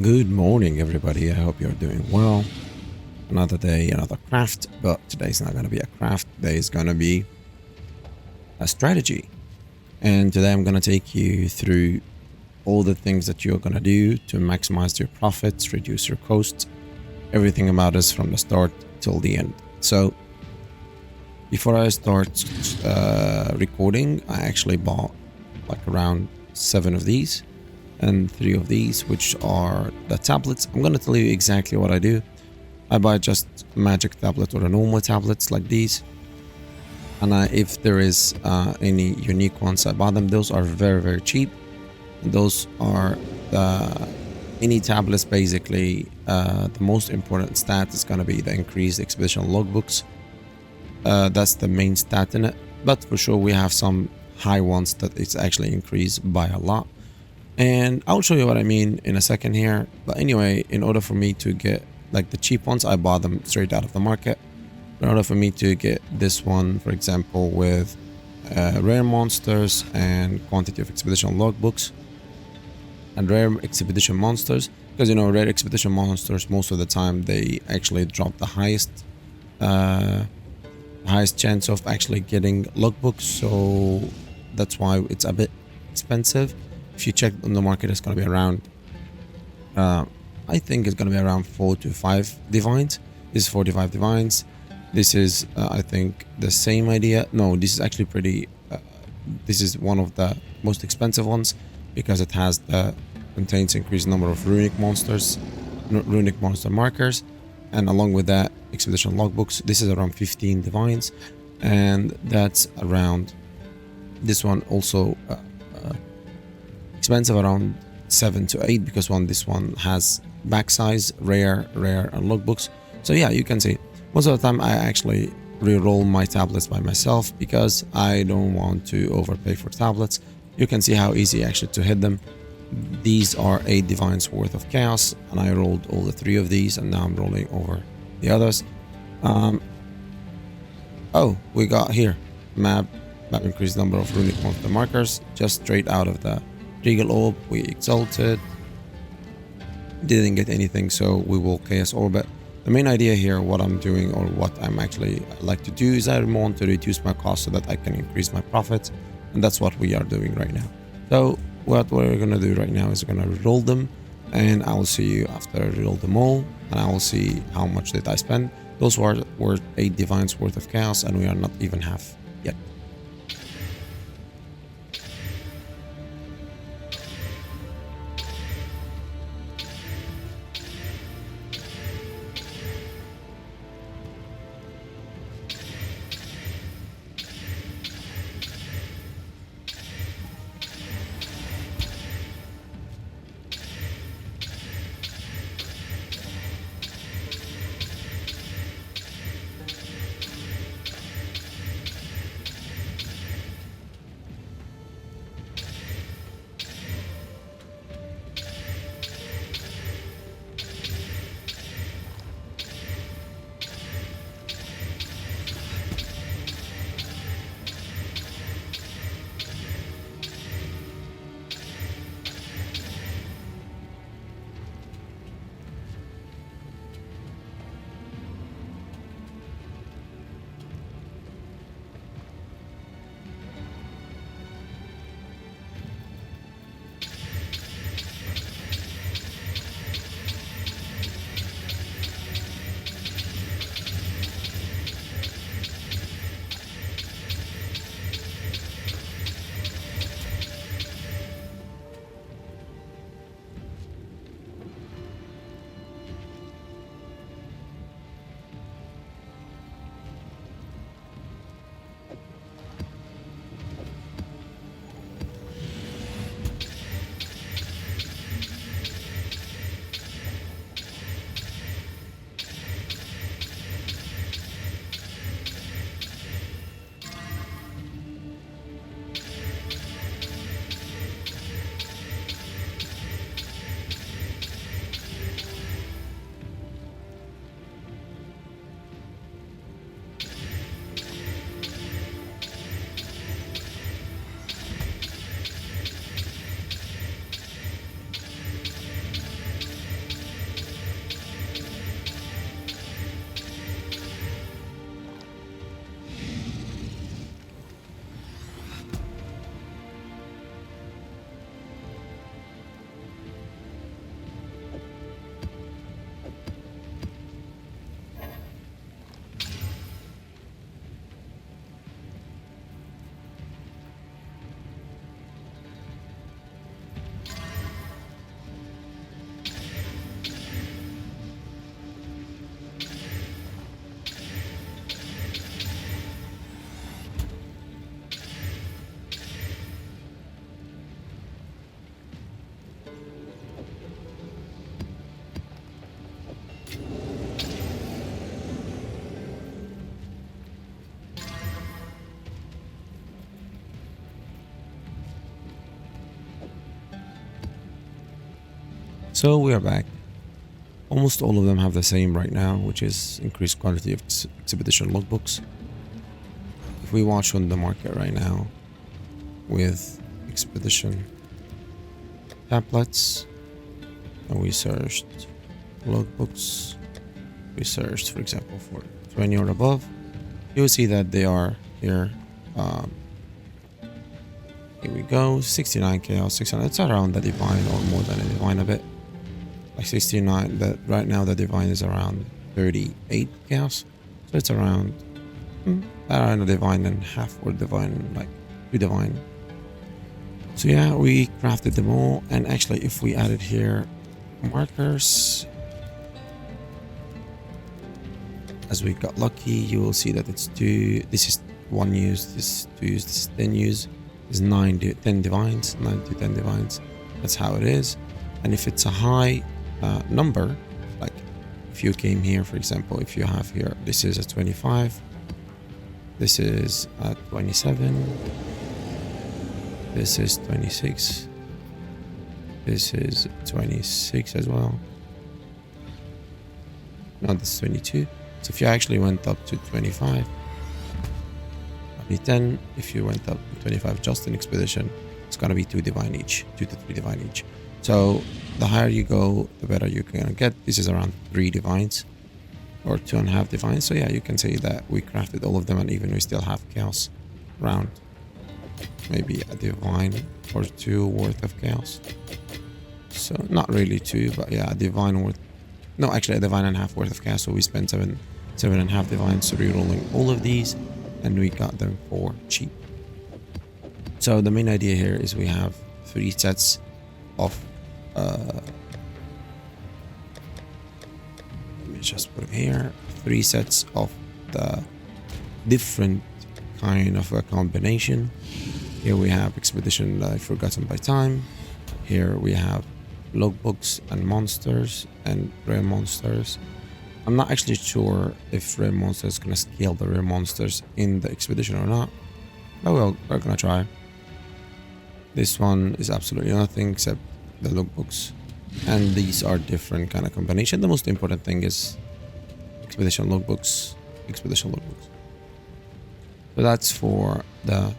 Good morning, everybody. I hope you're doing well. Another day, another craft, but today's not going to be a craft. Today is going to be a strategy. And today I'm going to take you through all the things that you're going to do to maximize your profits, reduce your costs, everything about us from the start till the end. So before I start recording, I actually bought like around 7 of these and 3 of these, which are the tablets. I'm going to tell you exactly what I do. I buy just magic tablet or a normal tablets like these, and if there is any unique ones, I buy them. Those are very cheap. And those are any tablets. Basically, the most important stat is going to be the increased expedition logbooks. That's the main stat in it, but for sure we have some high ones that it's actually increased by a lot, and I'll show you what I mean in a second here. But anyway, in order for me to get like the cheap ones, I bought them straight out of the market. In order for me to get this one, for example, with rare monsters and quantity of expedition logbooks and rare expedition monsters, because you know rare expedition monsters most of the time they actually drop the highest chance of actually getting logbooks, so that's why it's a bit expensive. If you check on the market, it's going to be around I think it's going to be around 4 to 5 divines. This is 45 divines. This is I think the same idea. No, this is actually pretty this is one of the most expensive ones because it has contains increased number of runic monsters, runic monster markers, and along with that expedition logbooks. This is around 15 divines, and that's around this one also expensive, around 7 to 8, because this one has back size, rare and logbooks. So yeah, you can see most of the time I actually re-roll my tablets by myself because I don't want to overpay for tablets. You can see how easy actually to hit them. These are 8 divines worth of chaos, and I rolled all the 3 of these, and now I'm rolling over the others. Oh, we got here map increased number of runic monster markers, just straight out of the Regal orb. We exalted, didn't get anything, so we will chaos orbit. The main idea here, what I'm doing or what I'm actually like to do, is I want to reduce my cost so that I can increase my profits, and that's what we are doing right now. So what we're gonna do right now is we're gonna roll them, and I will see you after I roll them all, and I will see how much did I spend. Those were 8 divines worth of chaos, and we are not even half yet. So we are back. Almost all of them have the same right now, which is increased quantity of expedition logbooks. If we watch on the market right now with expedition tablets, and we searched logbooks, we searched, for example, for 20 or above, you'll see that they are here. Here we go, 69 chaos, 600. It's around the divine or more than a divine a bit. Like 69. That right now the divine is around 38 chaos, so it's around a divine and half or divine, like 2 divine. So yeah, we crafted them all, and actually, if we added here markers, as we got lucky, you will see that it's 2. This is 1 use, this is 2 use, this is 10 use. Is 9 to 10 divines, 9 to 10 divines. That's how it is. And if it's a high number, like if you came here, for example, if you have here, this is a 25, this is a 27, this is 26, this is 26 as well. No, this is 22. So if you actually went up to 25, 10, if you went up to 25 just in expedition, it's gonna be 2 divine each, 2 to 3 divine each. So the higher you go, the better you're gonna get. This is around 3 divines or 2.5 divines. So yeah, you can say that we crafted all of them, and even we still have chaos around maybe a divine or 2 worth of chaos. So not really 2, but yeah, a divine worth, no, actually a divine and a half worth of chaos. So we spent 7.5 divines re-rolling all of these, and we got them for cheap. So the main idea here is we have 3 sets of let me just put them here, 3 sets of the different kind of a combination. Here we have expedition forgotten by time. Here we have logbooks and monsters and rare monsters. I'm not actually sure if rare monsters gonna scale the rare monsters in the expedition or not, but we're gonna try. This one is absolutely nothing except the logbooks, and these are different kind of combination. The most important thing is expedition logbooks. So that's for the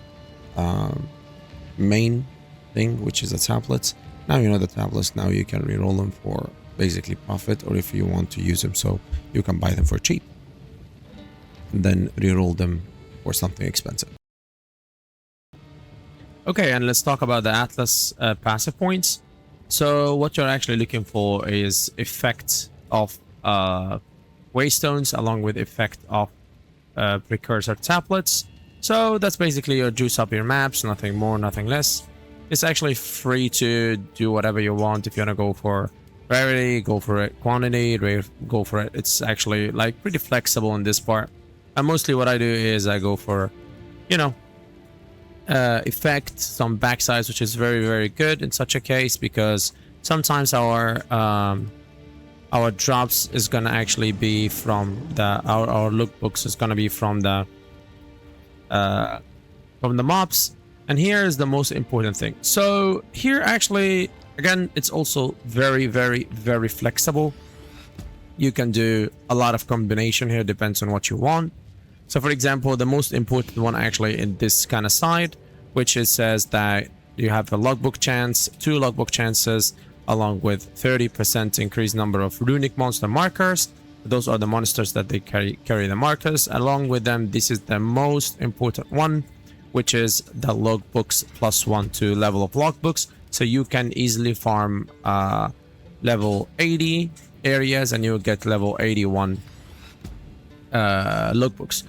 main thing, which is the tablets. Now you know the tablets. Now you can reroll them for basically profit, or if you want to use them so you can buy them for cheap and then reroll them for something expensive. Okay, and let's talk about the Atlas passive points. So what you're actually looking for is effect of waystones along with effect of precursor tablets. So that's basically your juice up your maps, nothing more, nothing less. It's actually free to do whatever you want. If you want to go for rarity, go for it. Quantity, go for it. It's actually like pretty flexible in this part. And mostly what I do is I go for, you know, effect, some backsides, which is very, very good in such a case, because sometimes our drops is gonna actually be from the our lookbooks is gonna be from the mobs. And here is the most important thing. So here actually, again, it's also very, very, very flexible. You can do a lot of combination here, depends on what you want. So for example, the most important one actually in this kind of side, which it says that you have a logbook chance, 2 logbook chances, along with 30% increased number of runic monster markers. Those are the monsters that they carry the markers. Along with them, this is the most important one, which is the logbooks +1 to level of logbooks. So you can easily farm level 80 areas and you'll get level 81 logbooks.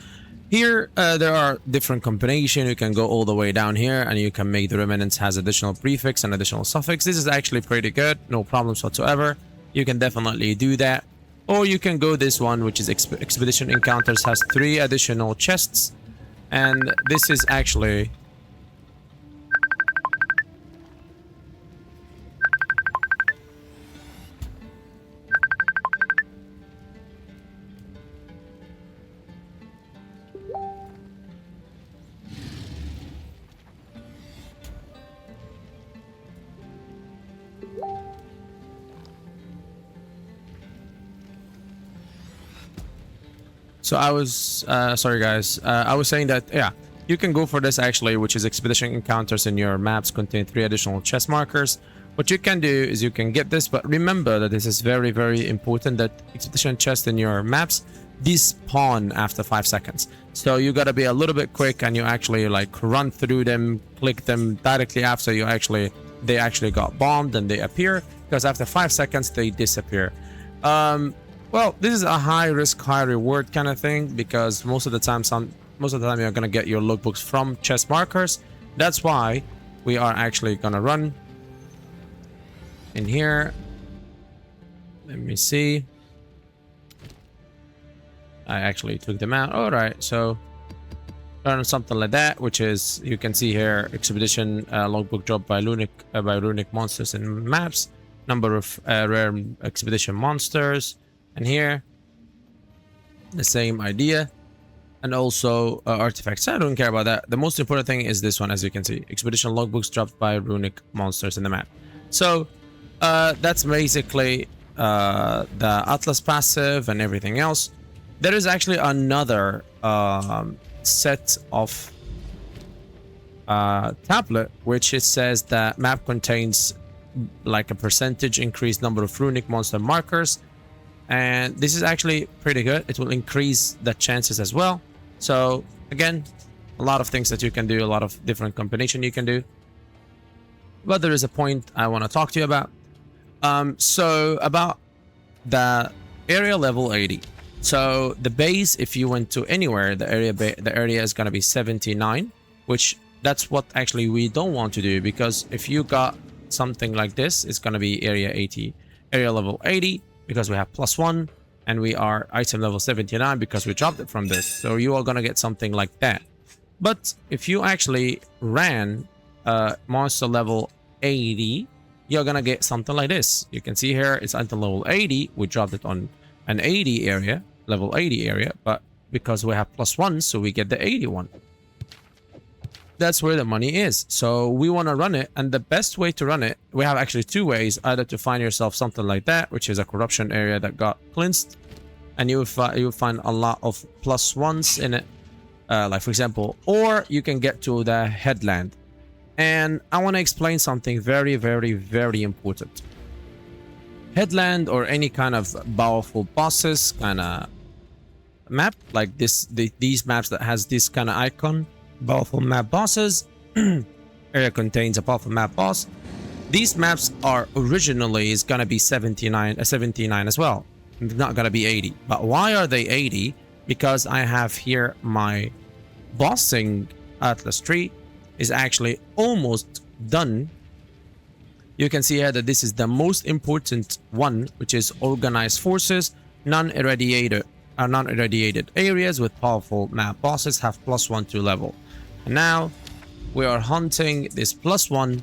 Here, there are different combinations. You can go all the way down here and you can make the remnants has additional prefix and additional suffix. This is actually pretty good. No problems whatsoever. You can definitely do that. Or you can go this one, which is Expedition Encounters, has 3 additional chests. And this is actually... So I was sorry guys, I was saying that yeah, you can go for this actually, which is expedition encounters in your maps contain 3 additional chest markers. What you can do is you can get this, but remember that this is very, very important that expedition chests in your maps despawn after 5 seconds. So you gotta be a little bit quick and you actually like run through them, click them directly after they actually got bombed and they appear, because after 5 seconds they disappear. Well, this is a high risk, high reward kind of thing, because most of the time you're gonna get your logbooks from chest markers. That's why we are actually gonna run in here. Let me see. I actually took them out. All right, so run something like that, which is, you can see here, expedition logbook dropped by Runic monsters and maps, number of rare expedition monsters, and here the same idea, and also artifacts. I don't care about that. The most important thing is this one, as you can see, expedition logbooks dropped by Runic monsters in the map. So that's basically the Atlas passive and everything else. There is actually another set of tablet, which it says that map contains like a percentage increased number of Runic monster markers, and this is actually pretty good. It will increase the chances as well. So again, a lot of things that you can do, a lot of different combination you can do, but there is a point I want to talk to you about. So about the area level 80. So the base, if you went to anywhere, the area is going to be 79, which that's what actually we don't want to do, because if you got something like this, it's going to be area level 80, because we have +1, and we are item level 79 because we dropped it from this. So you are going to get something like that. But if you actually ran monster level 80, you're going to get something like this. You can see here, it's item level 80. We dropped it on an 80 area, level 80 area, but because we have +1, so we get the 81. That's where the money is. So we want to run it, and the best way to run it, we have actually 2 ways. Either to find yourself something like that, which is a corruption area that got cleansed, and you'll find a lot of +1s in it, like for example, or you can get to the headland. And I want to explain something very, very, very important. Headland, or any kind of powerful bosses kind of map, like these maps that has this kind of icon, powerful map bosses, area contains a powerful map boss. These maps are originally is gonna be 79 as well. It's not gonna be 80. But why are they 80? Because I have here my bossing Atlas tree is actually almost done. You can see here that this is the most important one, which is Organized Forces. Non-irradiated areas with powerful map bosses have +1 to level. And now we are hunting this +1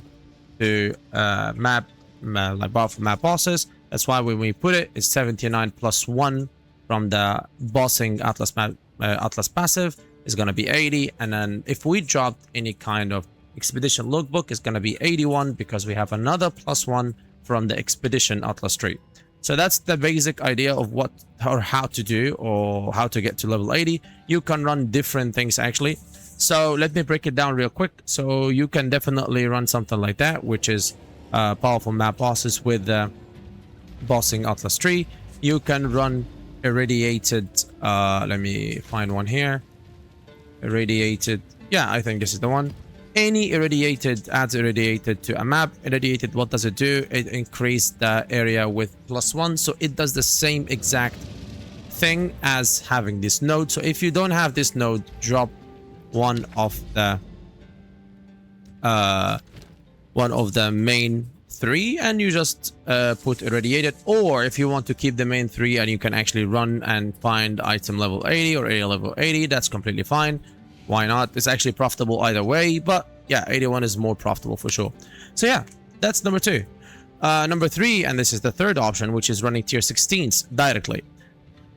to like powerful map bosses. That's why when we put it, it's 79 +1 from the bossing Atlas Atlas passive is going to be 80. And then if we dropped any kind of expedition logbook, is going to be 81, because we have another +1 from the expedition Atlas tree. So that's the basic idea of what or how to do, or how to get to level 80. You can run different things actually. So let me break it down real quick. So you can definitely run something like that, which is powerful map bosses with the bossing Atlas tree. You can run irradiated, let me find one here. Irradiated, yeah, I think this is the one. Any irradiated adds irradiated to a map. Irradiated, what does it do? It increases the area with +1, so it does the same exact thing as having this node. So if you don't have this node, drop one of the main 3 and you just put irradiated. Or if you want to keep the main 3 and you can actually run and find item level 80 or area level 80, that's completely fine. Why not? It's actually profitable either way, but yeah, 81 is more profitable for sure. So yeah, that's number 2. Number 3, and this is the third option, which is running tier 16s directly.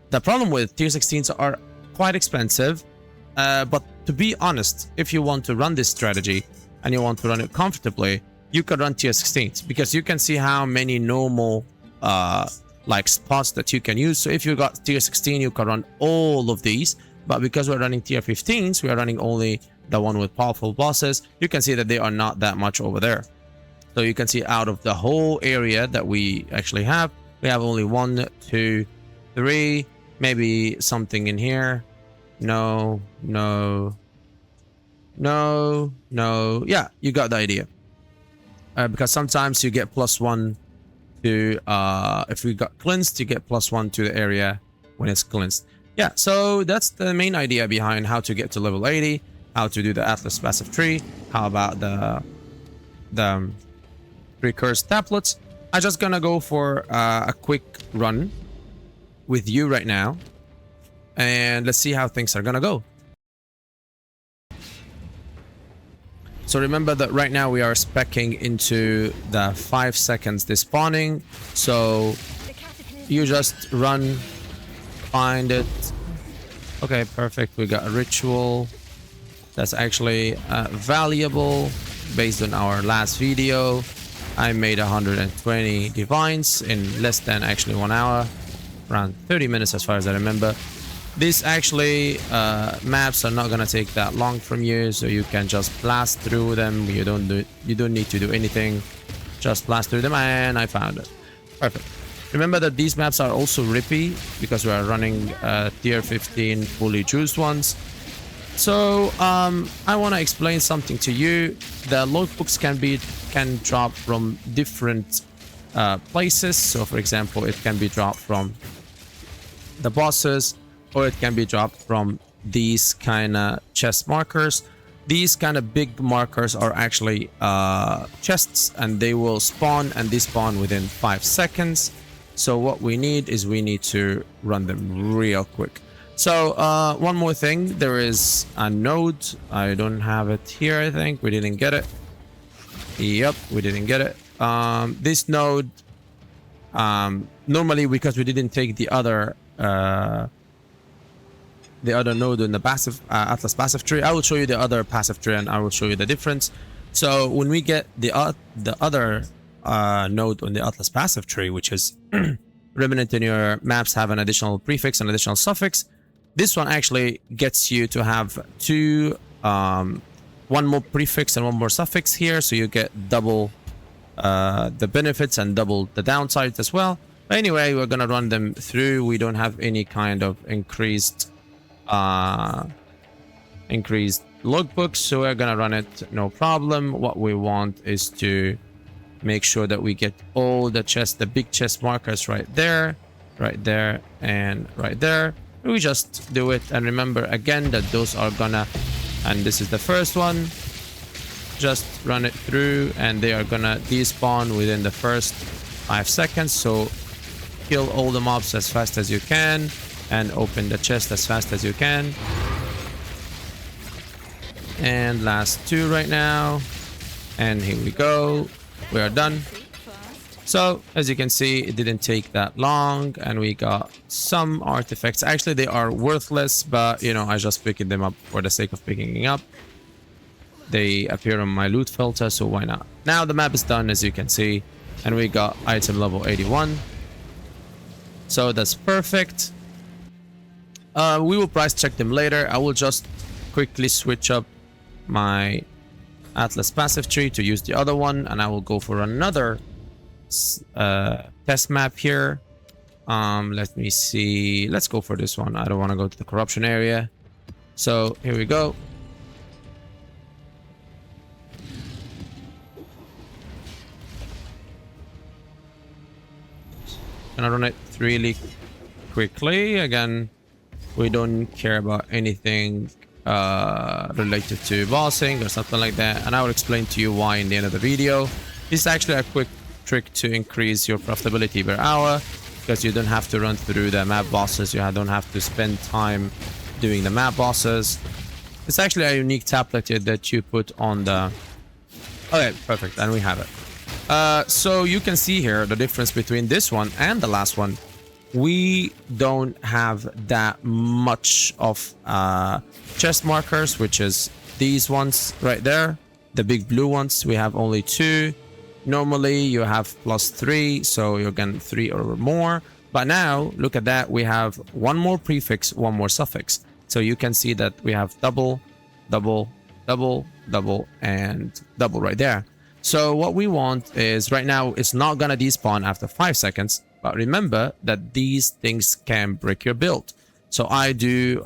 The problem with tier 16s are quite expensive, but to be honest, if you want to run this strategy and you want to run it comfortably, you can run tier 16s, because you can see how many normal like spots that you can use. So if you got tier 16, you can run all of these, but because we're running tier 15s, we are running only the one with powerful bosses. You can see that they are not that much over there. So you can see out of the whole area that we actually have, we have only 1, 2, 3, maybe something in here. No. Yeah, you got the idea. Because sometimes you get +1 to, if we got cleansed, you get +1 to the area when it's cleansed. Yeah, so that's the main idea behind how to get to level 80, how to do the Atlas passive tree, how about the Precursor Tablets. I'm just gonna go for a quick run with you right now, and let's see how things are gonna go. So remember that right now we are speccing into the 5 seconds despawning. So you just run, find it. Okay, perfect. We got a ritual that's actually valuable based on our last video. I made 120 divines in less than actually 1 hour, around 30 minutes as far as I remember. These actually maps are not gonna take that long from you, so you can just blast through them. You don't need to do anything, just blast through them. And I found it. Perfect. Remember that these maps are also rippy because we are running tier 15 fully juiced ones. So I want to explain something to you. The logbooks can drop from different places. So for example, it can be dropped from the bosses, or it can be dropped from these kind of chest markers. These kind of big markers are actually chests, and they will spawn and despawn within 5 seconds. So what we need is we need to run them real quick. So one more thing, there is a node. I don't have it here. I think we didn't get it. Yep, we didn't get it. This node, normally because we didn't take the other node in the passive Atlas passive tree. I will show you the other passive tree and I will show you the difference. So when we get the other node on the Atlas passive tree, which is remnant in your maps have an additional prefix and additional suffix. This one actually gets you to have one more prefix and one more suffix here, so you get double the benefits and double the downsides as well. But anyway, we're gonna run them through. We don't have any kind of increased logbooks, so we're gonna run it no problem. What we want is to make sure that we get all the big chest markers right there, and right there. We just do it, and remember again that those are gonna, and this is the first one, just run it through and they are gonna despawn within the first 5 seconds. So kill all the mobs as fast as you can and open the chest as fast as you can. And last 2 right now, and here we go, we are done. So as you can see, it didn't take that long, and we got some artifacts. Actually they are worthless, but you know, I just picked them up for the sake of picking them up. They appear on my loot filter, so why not? Now the map is done, as you can see, and we got item level 81, so that's perfect. We will price check them later. I will just quickly switch up my Atlas passive tree to use the other one, and I will go for another test map here. Let me see, let's go for this one. I don't want to go to the corruption area, so here we go. Gonna run it really quickly. Again, we don't care about anything related to bossing or something like that, and I will explain to you why in the end of the video. This is actually a quick trick to increase your profitability per hour, because you don't have to run through the map bosses. You don't have to spend time doing the map bosses. It's actually a unique tablet that you put on the... Okay, perfect, and we have it. So you can see here the difference between this one and the last one. We don't have that much of chest markers, which is these ones right there, the big blue ones. We have only 2. Normally you have +3, so you're getting 3 or more. But now look at that, we have one more prefix, one more suffix. So you can see that we have double, double, double, double, and double right there. So what we want is, right now it's not gonna despawn after 5 seconds, but remember that these things can break your build. So I do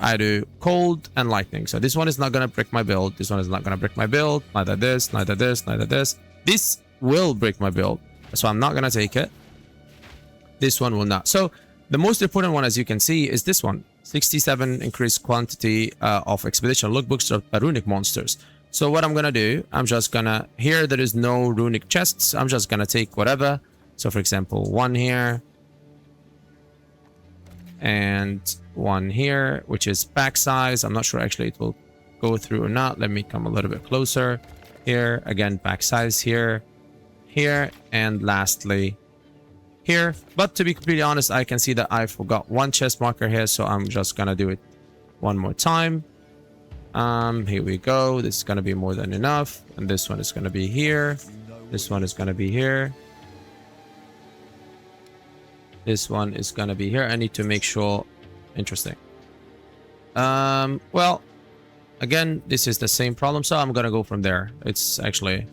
cold and lightning. So this one is not gonna break my build. This one is not gonna break my build. Neither this, neither this, neither this. This will break my build, so I'm not gonna take it. This one will not. So the most important one, as you can see, is this one: 67 increased quantity of expedition logbooks of runic monsters. So what I'm gonna do, I'm just gonna, here there is no runic chests, I'm just gonna take whatever. So for example, one here and one here, which is pack size. I'm not sure actually it will go through or not. Let me come a little bit closer. Here again, pack size here, here, and lastly here. But to be completely honest, I can see that I forgot one chest marker here, so I'm just gonna do it one more time. Here we go. This is gonna be more than enough, and this one is gonna be here. This one is gonna be here. This one is gonna be here. I need to make sure. Interesting. Well, again, this is the same problem, so I'm gonna go from there. It's actually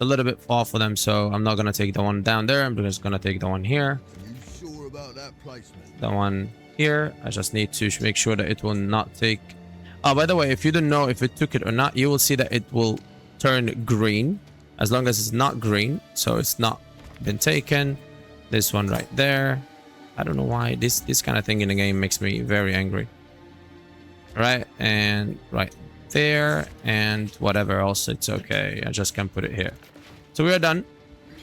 a little bit far for them, so I'm not gonna take the one down there. I'm just gonna take the one here. You sure about that placement? The one here. I just need to make sure that it will not take. Oh, by the way, if you don't know if it took it or not, you will see that it will turn green as long as it's not green, so it's not been taken. This one right there. I don't know why this kind of thing in the game makes me very angry. Right, and right there, and whatever else, it's okay. I just can put it here. So we are done.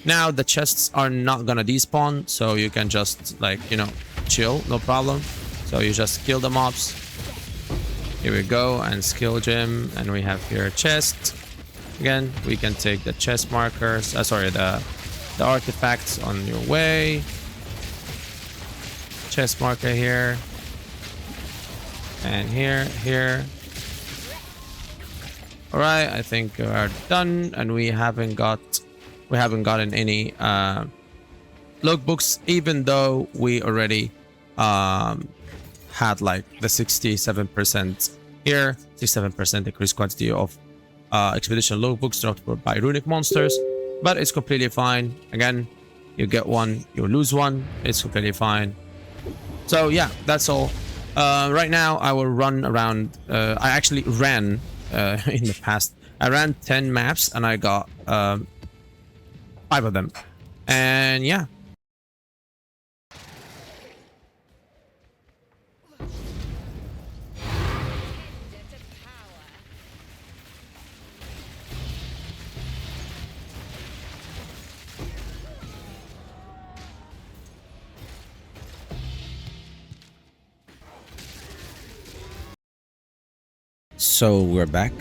Now the chests are not gonna despawn, so you can just, like, you know, chill, no problem. So you just kill the mobs. Here we go, and skill gem, and we have here a chest. Again, we can take the chest markers. Sorry, the artifacts on your way. Chest marker here, and here. All right, I think we are done, and we haven't gotten any logbooks, even though we already had like the 67% here, 67% increased quantity of expedition logbooks dropped by runic monsters. But it's completely fine. Again, you get one, you lose one, it's completely fine. So yeah, that's all. Right now I will run around. I actually ran in the past. I ran 10 maps and I got 5 of them. And yeah. So we're back.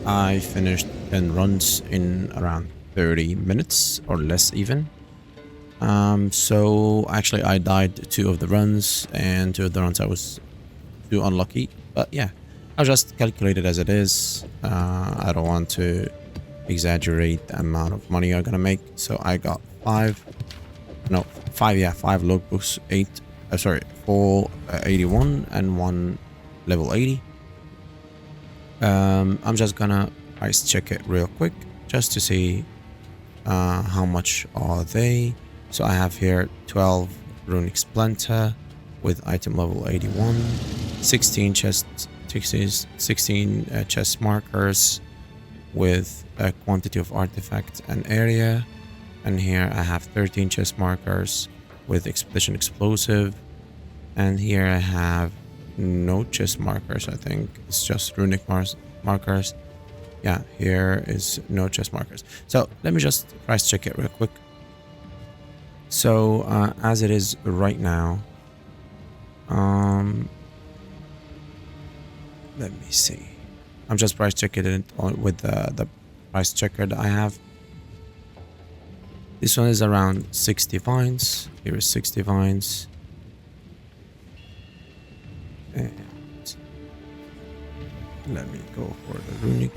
I finished 10 runs in around 30 minutes or less even. So actually I died 2 of the runs, and 2 of the runs I was too unlucky. But yeah, I'll just calculate it as it is. I don't want to exaggerate the amount of money I'm gonna make. So I got 5 logbooks, 4 81 and 1 level 80. I'm just gonna price check it real quick just to see how much are they. So I have here 12 runic splinter with item level 81, 16 chest 16 chest markers with a quantity of artifact and area, and here I have 13 chest markers with expedition explosive, and here I have no chest markers. I think it's just runic markers. Yeah, here is no chest markers. So let me just price check it real quick. So as it is right now, let me see. I'm just price checking it with the price checker that I have. This one is around 60 vines. Here is 60 vines. And let me go for the runic.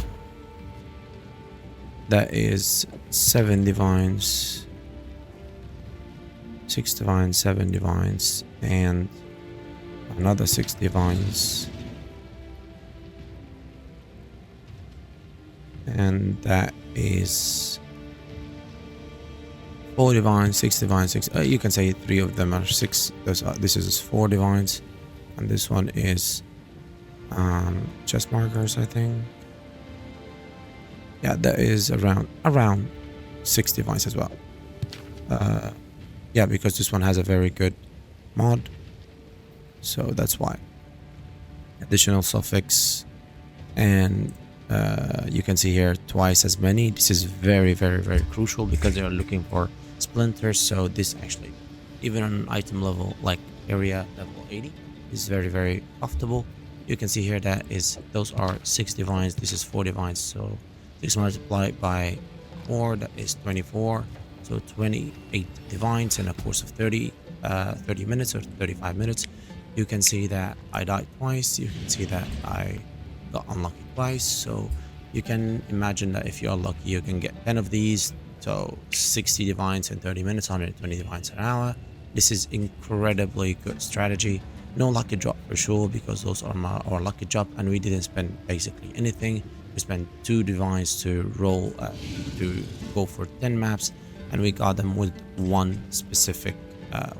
That is 7 divines, 6 divines, 7 divines, and another 6 divines. And that is 4 divines, 6 divines, 6. You can say 3 of them are 6. This is 4 divines, and this one is chest markers, I think. Yeah, that is around 6 divines as well. Yeah, because this one has a very good mod, so that's why. Additional suffix, and you can see here twice as many. This is very, very, very crucial because they are looking for splinters. So this actually, even on an item level like area level 80, is very, very profitable. You can see here that those are 6 divines. This is 4 divines. So 6 multiplied by 4, that is 24. So 28 divines in a course of 30 minutes or 35 minutes. You can see that I died twice. You can see that I got unlucky twice. So you can imagine that if you're lucky, you can get 10 of these. So 60 divines in 30 minutes, 120 divines an hour. This is incredibly good strategy. No lucky drop for sure, because those are our lucky drop, and we didn't spend basically anything. We spent 2 divines to roll to go for 10 maps, and we got them with one specific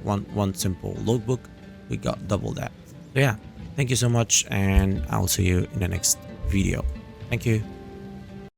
one simple logbook. We got double that. So yeah, thank you so much, and I'll see you in the next video. Thank you.